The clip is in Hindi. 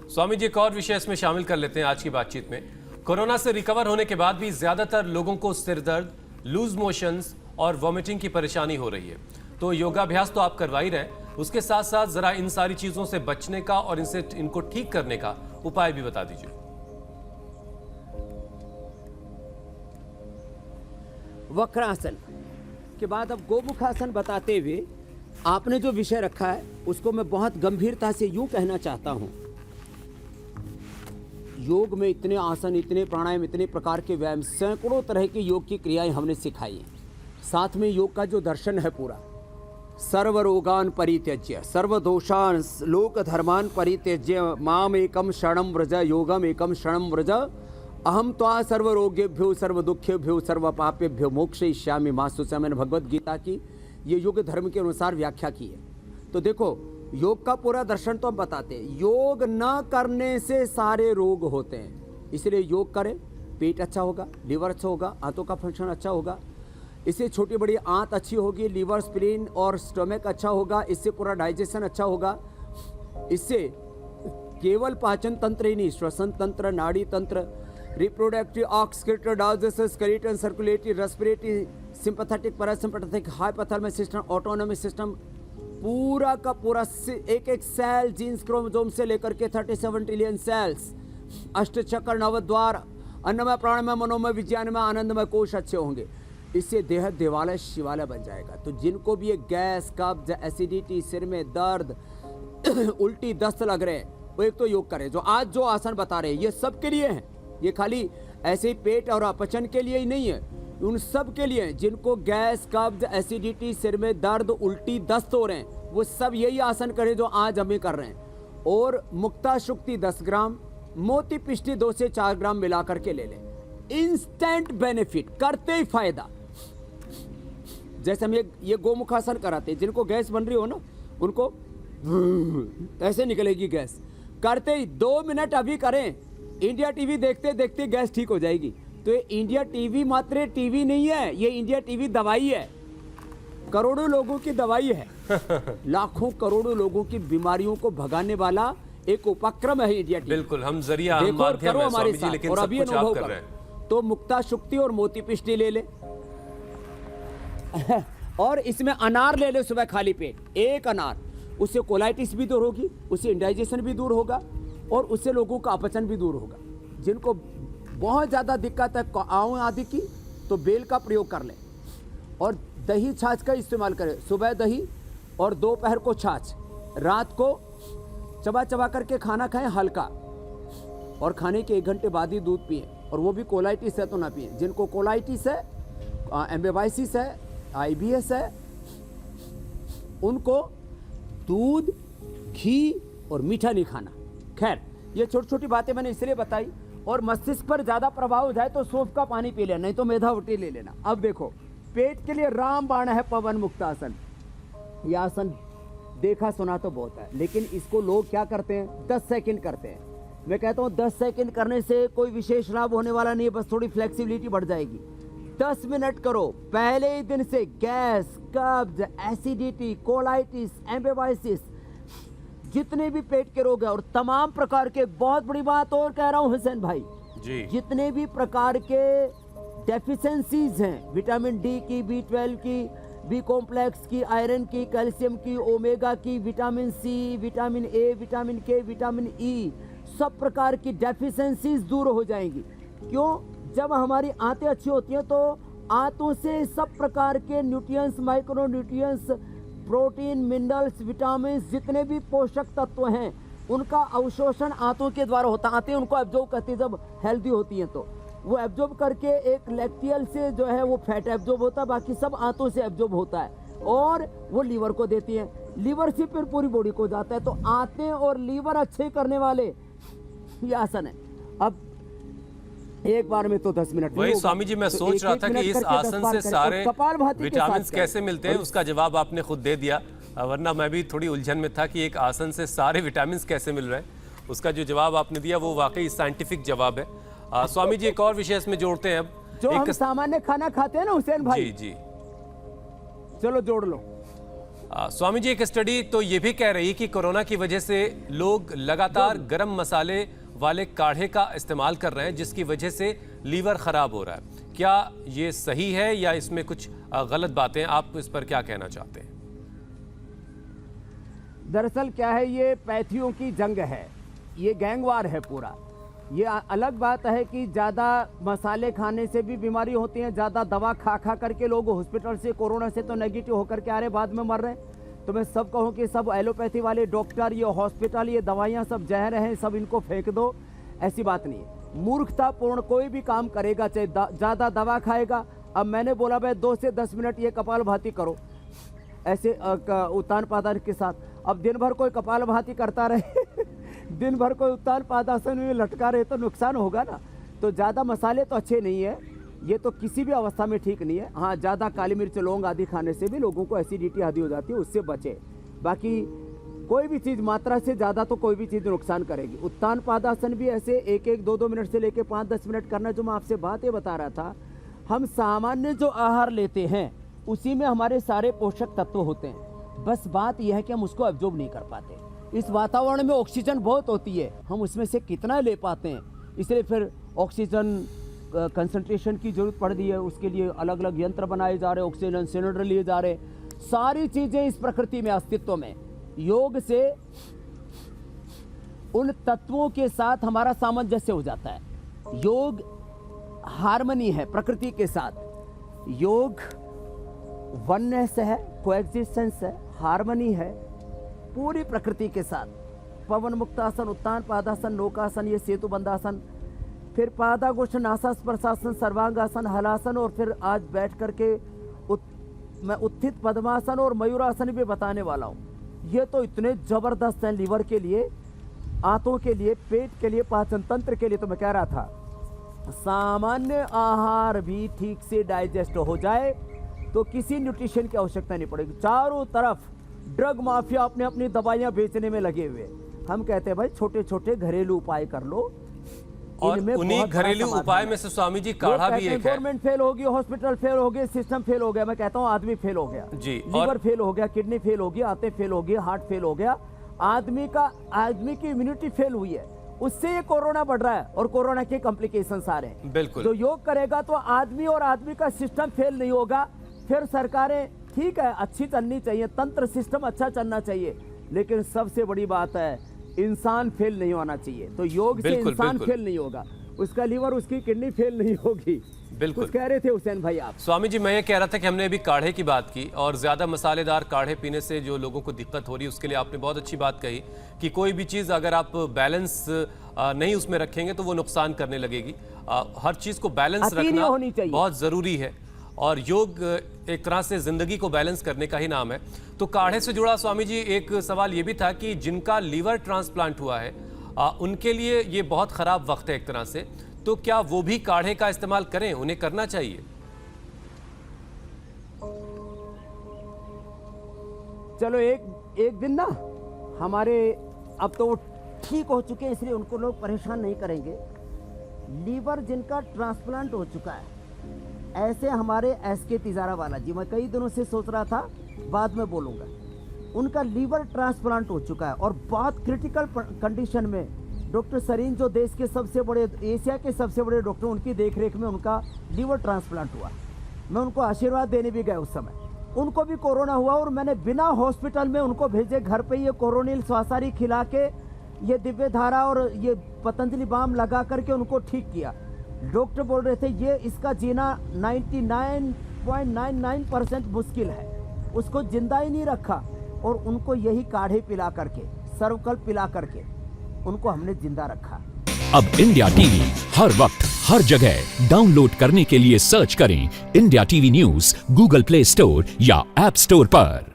स्वामी जी, एक और विषय इसमें शामिल कर लेते हैं आज की बातचीत में। कोरोना से रिकवर होने के बाद भी ज्यादातर लोगों को सिर दर्द, लूज मोशंस और वॉमिटिंग की परेशानी हो रही है। तो योगाभ्यास तो आप करवा ही रहे हैं, उसके साथ साथ जरा इन सारी चीजों से बचने का और इनको ठीक करने का उपाय भी बता दीजिए। वक्रासन के बाद अब गोमुखासन बताते हुए आपने जो विषय रखा है उसको मैं बहुत गंभीरता से यूं कहना चाहता हूं। योग में इतने आसन, इतने प्राणायाम, इतने प्रकार के व्यायाम, सैकड़ों तरह की योग की क्रियाएं हमने सिखाई हैं। साथ में योग का जो दर्शन है पूरा, सर्वरोगान परित्यज्य सर्वदोषान लोक धर्मान परित्यज्य माम एकम शरणम व्रज योगम एकम शरणम व्रज अहम त्वा सर्वरोगेभ्यो सर्वदुखेभ्यो सर्वपापेभ्यो मोक्षयिष्यामि मा शुचि। मैंने भगवत गीता की ये युग धर्म के अनुसार व्याख्या की है। तो देखो, योग का पूरा दर्शन तो हम बताते हैं। योग न करने से सारे रोग होते हैं, इसलिए योग करें। पेट अच्छा होगा, लीवर अच्छा होगा, आंतों का फंक्शन अच्छा होगा, इससे छोटी बड़ी आंत अच्छी होगी, लीवर, स्प्लीन और स्टोमक अच्छा होगा, इससे पूरा डाइजेशन अच्छा होगा। इससे केवल पाचन तंत्र ही नहीं, श्वसन तंत्र, नाड़ी तंत्र, reproductive, excretory, digestive, skeletal, circulatory, respiratory, sympathetic, parasympathetic, hypothalamus system, autonomic system, पूरा का पूरा एक एक सेल, जीन्स, क्रोमोसोम से लेकर के 37 ट्रिलियन सेल्स, अष्टचक्र, नवद्वार, अन्नमय, प्राणमय, मनोमय, विज्ञानमय, आनंदमय कोश अच्छे होंगे। इससे देह देवालय शिवालय बन जाएगा। तो जिनको भी ये गैस, कब्ज, एसिडिटी, सिर में दर्द, उल्टी, दस्त लग रहे हैं, वो एक तो योग करें। जो आज जो आसन बता रहे हैं ये सब के लिए हैं, ये खाली ऐसे ही पेट और अपचन के लिए ही नहीं है, उन सब के लिए जिनको गैस, कब्ज, एसिडिटी, सिर में दर्द, उल्टी, दस्त हो रहे हैं, वो सब यही आसन करें जो आज हमें कर रहे हैं। और मुक्ता शुक्ति 10 ग्राम, मोती पिष्टी 2 से 4 ग्राम मिला करके ले लें। इंस्टेंट बेनिफिट, करते ही फायदा। जैसे हम ये गोमुखासन कराते हैं, जिनको गैस बन रही हो ना, उनको ऐसे निकलेगी गैस, करते ही 2 मिनट अभी करें, इंडिया टीवी देखते देखते गैस ठीक हो जाएगी। तो ये इंडिया टीवी मात्र टीवी नहीं है, ये इंडिया टीवी दवाई है, करोड़ों लोगों की दवाई है। लाखों करोड़ों लोगों की बीमारियों को भगाने वाला एक उपक्रम है इंडिया टीवी। बिल्कुल, हम जरिया, हम माध्यम है स्वामी जी, लेकिन और सब अभी कुछ आप अनुभव कर कर रहे हैं। तो मुक्ता शुक्ति और मोती पिष्टी ले ले और इसमें अनार ले ले सुबह खाली पेट, एक अनार, उससे कोलाइटिस भी दूर होगी, उससे इंडाइजेशन भी दूर होगा और उससे लोगों का अपचन भी दूर होगा। जिनको बहुत ज़्यादा दिक्कत है आंव आदि की, तो बेल का प्रयोग कर लें और दही छाछ का इस्तेमाल करें। सुबह दही और दोपहर को छाछ, रात को चबा चबा करके खाना खाएं हल्का, और खाने के 1 घंटे बाद ही दूध पिएं, और वो भी कोलाइटिस है तो ना पिएं। जिनको कोलाइटिस है, एम्बेबाइसिस है, IBS है, उनको दूध, घी और मीठा नहीं खाना। खैर, ये छोटी छोटी बातें मैंने इसलिए बताई। और मस्तिष्क पर ज़्यादा प्रभाव हो जाए तो सौंफ का पानी पी लेना, नहीं तो मेधावटी ले लेना। अब देखो, पेट के लिए रामबाण है पवन मुक्तासन। यह आसन देखा सुना तो बहुत है, लेकिन इसको लोग क्या करते हैं, 10 सेकंड करते हैं। मैं कहता हूँ 10 सेकंड करने से कोई विशेष लाभ होने वाला नहीं है, बस थोड़ी फ्लेक्सिबिलिटी बढ़ जाएगी। 10 मिनट करो, पहले ही दिन से गैस, कब्ज, एसिडिटी, कोलाइटिस, एम्बेबाइसिस, जितने भी पेट के रोग है और तमाम प्रकार के, बहुत बड़ी बात और कह रहा हूं हुसैन भाई जी, जितने जितने भी प्रकार के डेफिशिएंसीज हैं, विटामिन डी की, B12 की, बी कॉम्प्लेक्स की, आयरन की, कैल्शियम की, ओमेगा की, vitamin C, vitamin A, vitamin K, vitamin E, सब प्रकार की डेफिशिएंसीज दूर हो जाएंगी। क्यों? जब हमारी आंतें अच्छी होती हैं तो आंतों से सब प्रकार के nutrients, micro nutrients, protein, minerals, vitamin, जितने भी पोषक तत्व हैं, उनका अवशोषण आंतों के द्वारा होता है। आंतें उनको एब्जॉर्ब करती है जब हेल्दी होती हैं, तो वो एब्जॉर्ब करके एक लैक्टियल से जो है वो फैट एब्जॉर्ब होता है, बाकी सब आंतों से एब्जॉर्ब होता है, और वो लीवर को देती हैं, लीवर से फिर पूरी बॉडी को जाता है। तो आंतें और लीवर अच्छे करने वाले ये आसन है। अब एक बार में तो 10 मिनट वही स्वामी जी, मैं सोच रहा था कि इस आसन से सारे विटामिन कैसे मिलते हैं, उसका जवाब आपने खुद दे दिया, वरना मैं भी थोड़ी उलझन में था कि एक आसन से सारे विटामिन कैसे मिल रहे हैं। उसका जो जवाब आपने दिया वो वाकई साइंटिफिक जवाब है। स्वामी जी, एक और विषय इसमें जोड़ते हैं। अब जो हम सामान्य खाना खाते हैं ना हुसैन भाई, जी जी, चलो जोड़ लो। स्वामी जी, एक स्टडी तो ये भी कह रही कि कोरोना की वजह से लोग लगातार गरम मसाले वाले काढ़े का इस्तेमाल कर रहे हैं, जिसकी वजह से लीवर खराब हो रहा है। क्या ये सही है या इसमें कुछ गलत बातें? आप इस पर क्या कहना चाहते हैं? दरअसल क्या है, ये पैथियों की जंग है, ये गैंगवार है पूरा। ये अलग बात है कि ज़्यादा मसाले खाने से भी बीमारी होती है, ज़्यादा दवा खा खा करके लोग हॉस्पिटल से कोरोना से तो नेगेटिव होकर के आ रहे, बाद में मर रहे हैं। तो मैं सब कहूँ कि सब एलोपैथी वाले डॉक्टर, ये हॉस्पिटल, ये दवाइयाँ सब जहर हैं, सब इनको फेंक दो। ऐसी बात नहीं है। मूर्खतापूर्ण कोई भी काम करेगा, चाहे ज़्यादा दवा खाएगा। अब मैंने बोला भाई 2 से 10 मिनट ये कपालभाति करो ऐसे उत्तान पादासन के साथ। अब दिन भर कोई कपालभाति करता रहे दिन भर कोई उत्तान पादासन में लटका रहे तो नुकसान होगा ना। तो ज़्यादा मसाले तो अच्छे नहीं है, ये तो किसी भी अवस्था में ठीक नहीं है। हाँ, ज़्यादा काली मिर्च, लौंग आदि खाने से भी लोगों को एसिडिटी आदि हो जाती है, उससे बचे। बाकी कोई भी चीज़ मात्रा से ज़्यादा तो कोई भी चीज़ नुकसान करेगी। उत्तान पादासन भी ऐसे 1-1, 2-2 मिनट से लेके 5-10 मिनट करना, जो मैं आपसे बातें बता रहा था। हम सामान्य जो आहार लेते हैं उसी में हमारे सारे पोषक तत्व होते हैं, बस बात यह है कि हम उसको एब्जॉर्ब नहीं कर पाते। इस वातावरण में ऑक्सीजन बहुत होती है, हम उसमें से कितना ले पाते हैं, इसलिए फिर ऑक्सीजन कंसंट्रेशन की जरूरत पड़ रही है। उसके लिए अलग अलग यंत्र बनाए जा रहे, ऑक्सीजन सिलेंडर लिए जा रहे। सारी चीज़ें इस प्रकृति में अस्तित्व में। योग से उन तत्वों के साथ हमारा सामंजस्य हो जाता है। योग हार्मनी है प्रकृति के साथ। योग वननेस है, कोएग्जिस्टेंस है, हार्मनी है पूरी प्रकृति के साथ। पवन मुक्तासन, उत्तान पादासन, नौकासन, ये सेतु बंधासन, फिर पादागोष्ठ, नासास्पर्शासन, सर्वांगासन, हलासन, और फिर आज बैठ करके मैं उत्थित पद्मासन और मयूरासन भी बताने वाला हूँ। ये तो इतने जबरदस्त हैं लीवर के लिए, आंतों के लिए, पेट के लिए, पाचन तंत्र के लिए। तो मैं कह रहा था सामान्य आहार भी ठीक से डाइजेस्ट हो जाए तो किसी न्यूट्रिशन की आवश्यकता नहीं पड़ेगी। चारों तरफ ड्रग माफिया अपने अपनी दवाइयां बेचने में लगे हुए। हम कहते हैं भाई छोटे छोटे घरेलू उपाय कर लो। और उन्हीं घरेलू उपाय में से स्वामी जी काढ़ा भी एक है। गवर्नमेंट फेल होगी, हॉस्पिटल फेल हो गए, सिस्टम फेल हो गया। मैं कहता हूँ आदमी फेल हो गया जी, लीवर फेल हो गया, किडनी फेल हो गई, आंतें फेल हो गई, हार्ट फेल हो गया। आदमी की इम्यूनिटी फेल हुई है, उससे ये कोरोना बढ़ रहा है और कोरोना के कॉम्प्लिकेशंस आ रहे हैं। बिल्कुल। जो योग करेगा तो आदमी और आदमी का सिस्टम फेल नहीं होगा। फिर सरकारें ठीक है अच्छी चलनी चाहिए, तंत्र सिस्टम अच्छा चलना चाहिए, लेकिन सबसे बड़ी बात है इंसान फेल नहीं होना चाहिए। तो योग से इंसान फेल नहीं होगा, उसका लीवर, उसकी किडनी फेल नहीं होगी। बिल्कुल। कुछ कह रहे थे हुसैन भाई आप? स्वामी जी, मैं ये कह रहा था कि हमने अभी काढ़े की बात की और ज़्यादा मसालेदार काढ़े पीने से जो लोगों को दिक्कत हो रही है, उसके लिए आपने बहुत अच्छी बात कही कि कोई भी चीज़ अगर आप बैलेंस नहीं उसमें रखेंगे तो वो नुकसान करने लगेगी। हर चीज़ को बैलेंस रखना बहुत ज़रूरी है और योग एक तरह से ज़िंदगी को बैलेंस करने का ही नाम है। तो काढ़े से जुड़ा स्वामी जी एक सवाल ये भी था कि जिनका लीवर ट्रांसप्लांट हुआ है उनके लिए ये बहुत ख़राब वक्त है एक तरह से, तो क्या वो भी काढ़े का इस्तेमाल करें? उन्हें करना चाहिए? चलो एक दिन ना हमारे, अब तो वो ठीक हो चुके हैं इसलिए उनको लोग परेशान नहीं करेंगे। लीवर जिनका ट्रांसप्लांट हो चुका है, ऐसे हमारे SK तिजारा वाला जी, मैं कई दिनों से सोच रहा था बाद में बोलूँगा, उनका लीवर ट्रांसप्लांट हो चुका है और बहुत क्रिटिकल कंडीशन में। डॉक्टर सरीन जो देश के सबसे बड़े, एशिया के सबसे बड़े डॉक्टर, उनकी देखरेख में उनका लीवर ट्रांसप्लांट हुआ। मैं उनको आशीर्वाद देने भी गया उस समय। उनको भी कोरोना हुआ और मैंने बिना हॉस्पिटल में उनको भेजे घर पे ये कोरोनिल स्वासारी खिला के, ये दिव्य धारा और ये पतंजलि बाम लगा करके उनको ठीक किया। डॉक्टर बोल रहे थे ये इसका जीना 99.99% मुश्किल है, उसको जिंदा ही नहीं रखा और उनको यही काढ़े पिला करके, सर्वकल्प पिला करके उनको हमने जिंदा रखा। अब इंडिया टीवी हर वक्त हर जगह डाउनलोड करने के लिए सर्च करें India TV news Google play store या ऐप स्टोर पर।